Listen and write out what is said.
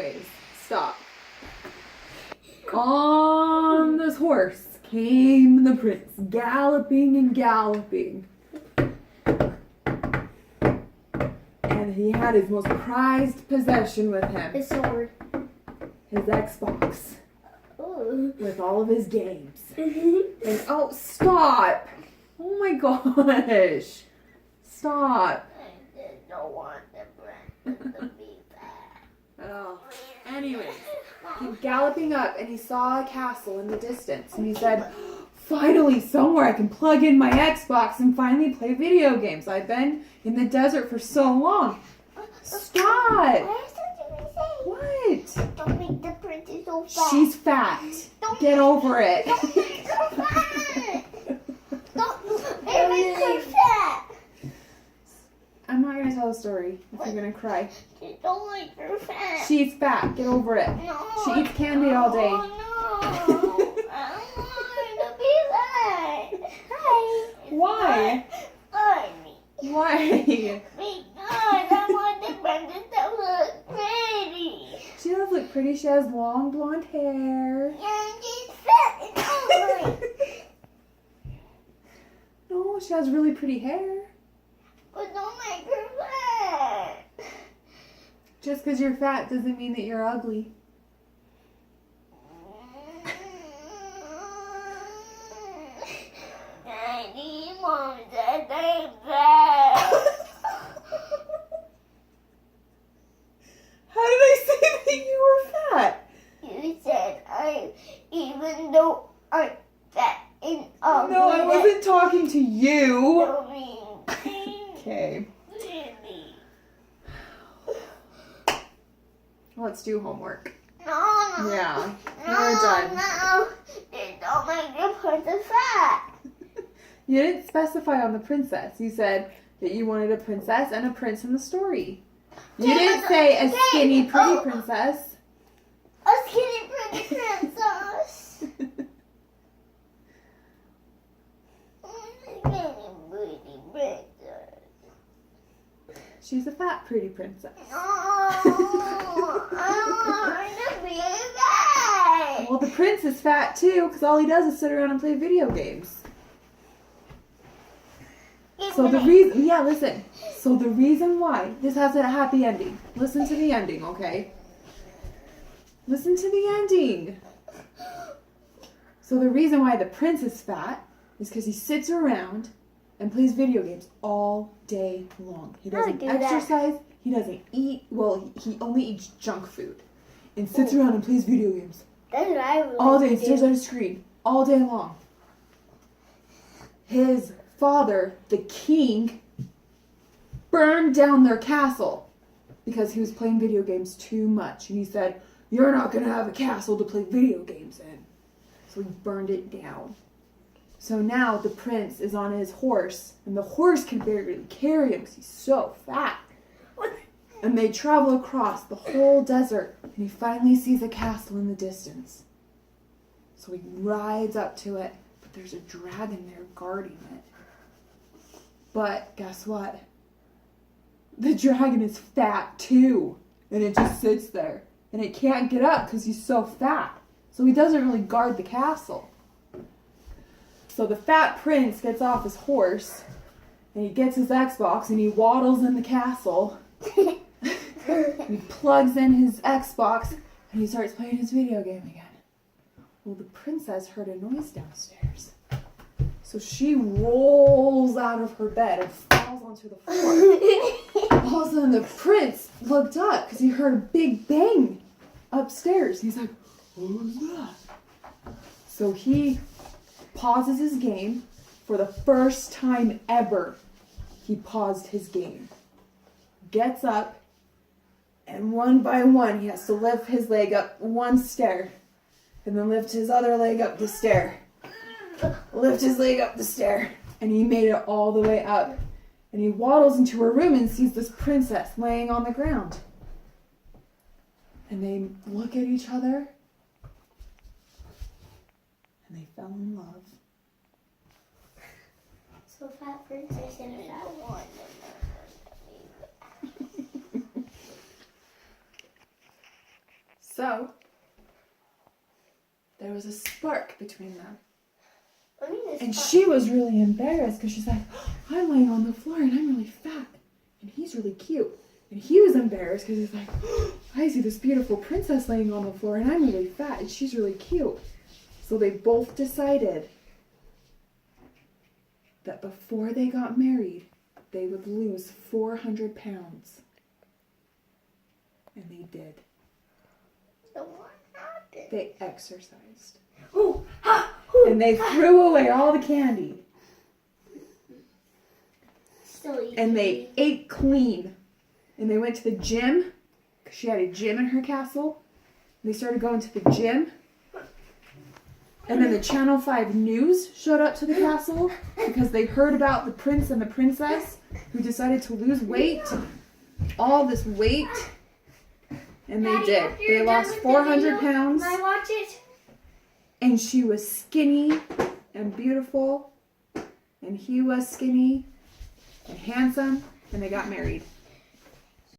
Anyways, stop. On this horse came the prince, galloping and galloping. And he had his most prized possession with him. His sword. His Xbox. Ooh. With all of his games. And oh, stop! Oh my gosh. Stop. I don't want the prince to be bad. Oh. Anyways, he's galloping up and he saw a castle in the distance. And he said, finally, somewhere I can plug in my Xbox and finally play video games. I've been in the desert for so long. Stop! What? Don't make the princess so fat. She's fat. Get over it. Don't make her fat. Don't make her fat. I'm not going to tell a story if you're going to cry. Don't make her fat. She's fat. Get over it. No. She eats candy all day. Oh, no. I don't want her to be fat. Hi. Why? Funny. Why? Because I want the princess to look pretty. She does look pretty. She has long blonde hair. And she's fat and ugly. No, she has really pretty hair. But don't make her fat. Just because you're fat doesn't mean that you're ugly. I need mom that I'm fat. How did I say that you were fat? You said even though I'm fat and ugly. No, I wasn't talking to you. Don't mean Okay, really. let's do homework. No. Yeah, No, we're done. no. Don't make the princess fat. You didn't specify on the princess. You said that you wanted a princess and a prince in the story. You Yeah, didn't but say a okay, skinny, pretty oh. princess. A skinny pretty princess. Skinny pretty princess. She's a fat, pretty princess. No, I want to be fat. Well, the prince is fat too, because all he does is sit around and play video games. So the reason, listen. So the reason why this has a happy ending. Listen to the ending, okay? Listen to the ending. So the reason why the prince is fat is because he sits around and plays video games all day long. He doesn't do that. exercise. He doesn't eat. Well, he only eats junk food and sits around and plays video games That's what I would all like day. to Stares do. at a screen all day long. His father, the king, burned down their castle because he was playing video games too much. And he said, "You're not going to have a castle to play video games in." So he burned it down. So now the prince is on his horse, and the horse can barely carry him because he's so fat. And they travel across the whole desert, and he finally sees a castle in the distance. So he rides up to it, but there's a dragon there guarding it. But guess what? The dragon is fat too, and it just sits there, and it can't get up because he's so fat. So he doesn't really guard the castle. So the fat prince gets off his horse, and he gets his Xbox, and he waddles in the castle. He plugs in his Xbox, and he starts playing his video game again. Well, the princess heard a noise downstairs. So she rolls out of her bed and falls onto the floor. All of a sudden, the prince looked up because he heard a big bang upstairs. He's like, "What was that?" So he pauses his game. For the first time ever, he paused his game. Gets up, and one by one, he has to lift his leg up one stair, and then lift his other leg up the stair. Lift his leg up the stair, and he made it all the way up. And he waddles into her room and sees this princess laying on the ground. And they look at each other, and they fell in love. So fat princess and fat one. So, there was a spark between them. And she was really embarrassed because she's like, I'm laying on the floor and I'm really fat. And he's really cute. And he was embarrassed because he's like, I see this beautiful princess laying on the floor and I'm really fat and she's really cute. So they both decided that before they got married, they would lose 400 pounds. And they did. So what happened? They exercised. Ooh, ha, ooh. And they threw away all the candy. Silly. And they ate clean. And they went to the gym, because she had a gym in her castle. And they started going to the gym. And then the Channel 5 News showed up to the castle because they heard about the prince and the princess who decided to lose weight. All this weight. And they Daddy, did. after They you're lost done with 400 the video, pounds. Can I watch it? And she was skinny and beautiful. And he was skinny and handsome. And they got married.